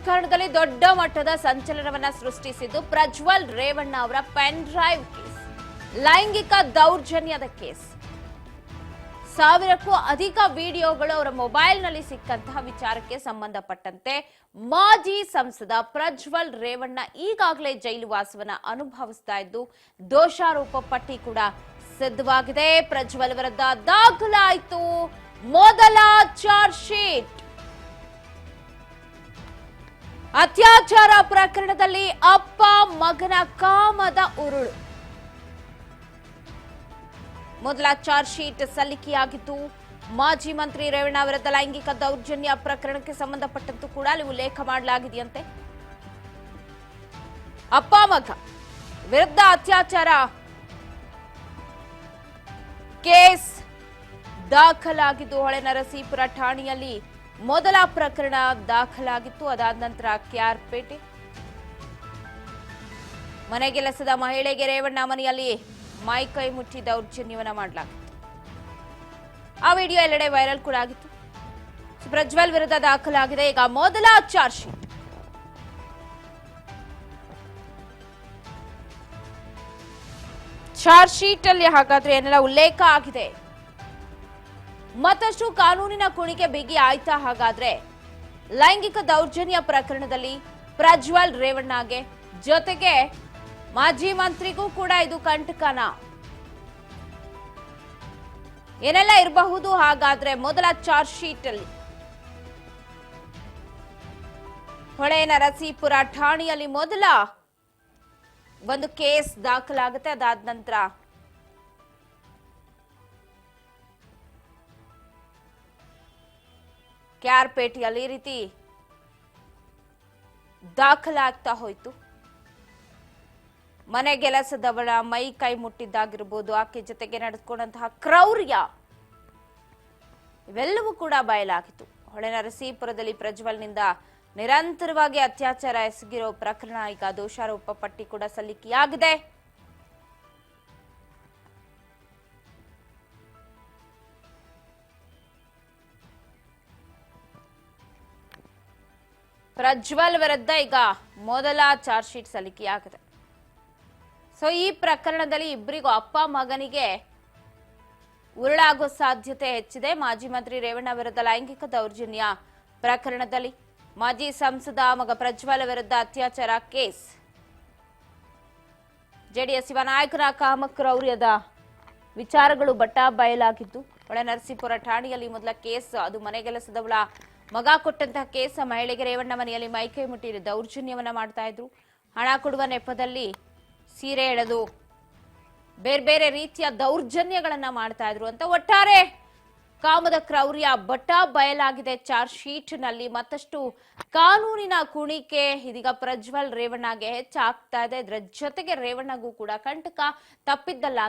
ರಾಜಕಾರಣದಲ್ಲಿ ದೊಡ್ಡ ಮಟ್ಟದ ಸಂಚಲನವನ್ನ ಸೃಷ್ಟಿಸಿದ್ದು ಪ್ರಜ್ವಲ್ ರೇವಣ್ಣ ಅವರ ಪೆನ್ ಡ್ರೈವ್ ಕೇಸ್, ಲೈಂಗಿಕ ದೌರ್ಜನ್ಯದ ಕೇಸ್. 1000ಕ್ಕೂ ಅಧಿಕ ವಿಡಿಯೋಗಳು ಅವರ ಮೊಬೈಲ್ನಲ್ಲಿ ಸಿಕ್ಕಂತಹ ವಿಚಾರಕ್ಕೆ ಸಂಬಂಧಪಟ್ಟಂತೆ ಮಾಜಿ ಸಂಸದ ಪ್ರಜ್ವಲ್ ರೇವಣ್ಣ ಈಗಾಗಲೇ ಜೈಲು ವಾಸವನ್ನ ಅನುಭವಿಸ್ತಾ ಇದ್ದು ದೋಷಾರೋಪ ಪಟ್ಟಿ ಕೂಡ ಸಿದ್ಧವಾಗಿದೆ. ಪ್ರಜ್ವಲ್ ವಿರುದ್ಧ ದಾಖಲಾಯಿತು ಮೊದಲ ಚಾರ್ಜ್ ಶೀಟ್. ಅತ್ಯಾಚಾರ ಪ್ರಕರಣದಲ್ಲಿ ಅಪ್ಪ ಮಗನ ಕಾಮದ ಉರುಳು. ಮೊದಲ ಚಾರ್ಜ್ ಶೀಟ್ ಸಲ್ಲಿಕೆಯಾಗಿದ್ದು ಮಾಜಿ ಮಂತ್ರಿ ರೇವಣ್ಣ ವಿರುದ್ಧ ಲೈಂಗಿಕ ದೌರ್ಜನ್ಯ ಪ್ರಕರಣಕ್ಕೆ ಸಂಬಂಧಪಟ್ಟಂತೂ ಕೂಡ ಅಲ್ಲಿ ಉಲ್ಲೇಖ ಮಾಡಲಾಗಿದೆಯಂತೆ. ಅಪ್ಪ ಮಗ ವಿರುದ್ಧ ಅತ್ಯಾಚಾರ ಕೇಸ್ ದಾಖಲಾಗಿದ್ದು ಹೊಳೆನರಸೀಪುರ ಠಾಣೆಯಲ್ಲಿ ಮೊದಲ ಪ್ರಕರಣ ದಾಖಲಾಗಿತ್ತು. ಅದಾದ ನಂತರ ಕೆಆರ್ಪೇಟೆ ಮನೆಗೆಲಸದ ಮಹಿಳೆಗೆ ರೇವಣ್ಣ ಮನೆಯಲ್ಲಿ ಮೈಕೈ ಮುಟ್ಟಿ ದೌರ್ಜನ್ಯವನ್ನ ಮಾಡಲಾಗಿತ್ತು. ಆ ವಿಡಿಯೋ ಎಲ್ಲೆಡೆ ವೈರಲ್ ಕೂಡ ಆಗಿತ್ತು. ಪ್ರಜ್ವಲ್ ವಿರುದ್ಧ ದಾಖಲಾಗಿದೆ ಈಗ ಮೊದಲ ಚಾರ್ಜ್ ಶೀಟ್. ಚಾರ್ಜ್ ಶೀಟ್ ಅಲ್ಲಿ ಹಾಗಾದ್ರೆ ಏನೆಲ್ಲ ಉಲ್ಲೇಖ ಆಗಿದೆ, ಮತ್ತಷ್ಟು ಕಾನೂನಿನ ಕುಣಿಕೆ ಬಿಗಿ ಆಯ್ತಾ? ಹಾಗಾದ್ರೆ ಲೈಂಗಿಕ ದೌರ್ಜನ್ಯ ಪ್ರಕರಣದಲ್ಲಿ ಪ್ರಜ್ವಲ್ ರೇವಣ್ಣಗೆ ಜೊತೆಗೆ ಮಾಜಿ ಮಂತ್ರಿಗೂ ಕೂಡ ಇದು ಕಂಟಕನ? ಏನೆಲ್ಲ ಇರಬಹುದು ಹಾಗಾದ್ರೆ ಮೊದಲ ಚಾರ್ಜ್ ಶೀಟ್ ಅಲ್ಲಿ? ಹೊಳೆನರಸೀಪುರ ಠಾಣೆಯಲ್ಲಿ ಮೊದಲ ಒಂದು ಕೇಸ್ ದಾಖಲಾಗುತ್ತೆ. ಅದಾದ ನಂತರ ಕೆಆರ್ಪೇಟೆಯಲ್ಲಿ ಈ ರೀತಿ ದಾಖಲಾಗ್ತಾ ಹೋಯ್ತು. ಮನೆಗೆಲಸದವಳ ಮೈ ಕೈ ಮುಟ್ಟಿದ್ದಾಗಿರ್ಬೋದು, ಆಕೆ ಜೊತೆಗೆ ನಡೆದುಕೊಂಡಂತಹ ಕ್ರೌರ್ಯ, ಇವೆಲ್ಲವೂ ಕೂಡ ಬಯಲಾಗಿತ್ತು. ಹೊಳೆನರಸೀಪುರದಲ್ಲಿ ಪ್ರಜ್ವಲ್ನಿಂದ ನಿರಂತರವಾಗಿ ಅತ್ಯಾಚಾರ ಎಸಗಿರೋ ಪ್ರಕರಣ ಈಗ ದೋಷಾರೋಪ ಪಟ್ಟಿ ಕೂಡ ಸಲ್ಲಿಕೆಯಾಗಿದೆ. ಪ್ರಜ್ವಲ್ ವಿರುದ್ಧ ಈಗ ಮೊದಲ ಚಾರ್ಜ್ ಶೀಟ್ ಸಲ್ಲಿಕೆಯಾಗಿದೆ. ಸೊ ಈ ಪ್ರಕರಣದಲ್ಲಿ ಇಬ್ಬರಿಗೂ ಅಪ್ಪ ಮಗನಿಗೆ ಉರುಳಾಗೋ ಸಾಧ್ಯತೆ ಹೆಚ್ಚಿದೆ. ಮಾಜಿ ಮಂತ್ರಿ ರೇವಣ್ಣ ವಿರುದ್ಧ ಲೈಂಗಿಕ ದೌರ್ಜನ್ಯ ಪ್ರಕರಣದಲ್ಲಿ ಮಾಜಿ ಸಂಸದ ಮಗ ಪ್ರಜ್ವಲ್ ವಿರುದ್ಧ ಅತ್ಯಾಚಾರ ಕೇಸ್, ಜೆಡಿಎಸ್ ಯುವ ನಾಯಕನ ಕಾಮಕ್ರೌರ್ಯದ ವಿಚಾರಗಳು ಬಯಲಾಗಿದ್ದು ಹೊಳೆನರಸೀಪುರ ಠಾಣೆಯಲ್ಲಿ ಮೊದಲ ಕೇಸ್, ಅದು ಮನೆಗೆಲಸದವಳ ಮಗ ಕೊಟ್ಟಂತಹ ಕೇಸ್. ಮಹಿಳೆಗೆ ರೇವಣ್ಣ ಮನೆಯಲ್ಲಿ ಮೈಕೈ ಮುಟ್ಟಿ ದೌರ್ಜನ್ಯವನ್ನ ಮಾಡ್ತಾ ಇದ್ರು. ಹಣ ಕೊಡುವ ನೆಪದಲ್ಲಿ ಸೀರೆ ಎಳೆದು ಬೇರೆ ಬೇರೆ ರೀತಿಯ ದೌರ್ಜನ್ಯಗಳನ್ನ ಮಾಡ್ತಾ ಇದ್ರು ಅಂತ ಒಟ್ಟಾರೆ ಕಾಮದ ಕ್ರೌರ್ಯ ಬಯಲಾಗಿದೆ ಚಾರ್ಜ್ ಶೀಟ್ ನಲ್ಲಿ. ಮತ್ತಷ್ಟು ಕಾನೂನಿನ ಕುಣಿಕೆ ಇದೀಗ ಪ್ರಜ್ವಲ್ ರೇವಣ್ಣಗೆ ಹೆಚ್ಚಾಗ್ತಾ ಇದೆ. ಇದರ ಜೊತೆಗೆ ರೇವಣ್ಣಗೂ ಕೂಡ ಕಂಟಕ ತಪ್ಪಿದ್ದಲ್ಲ.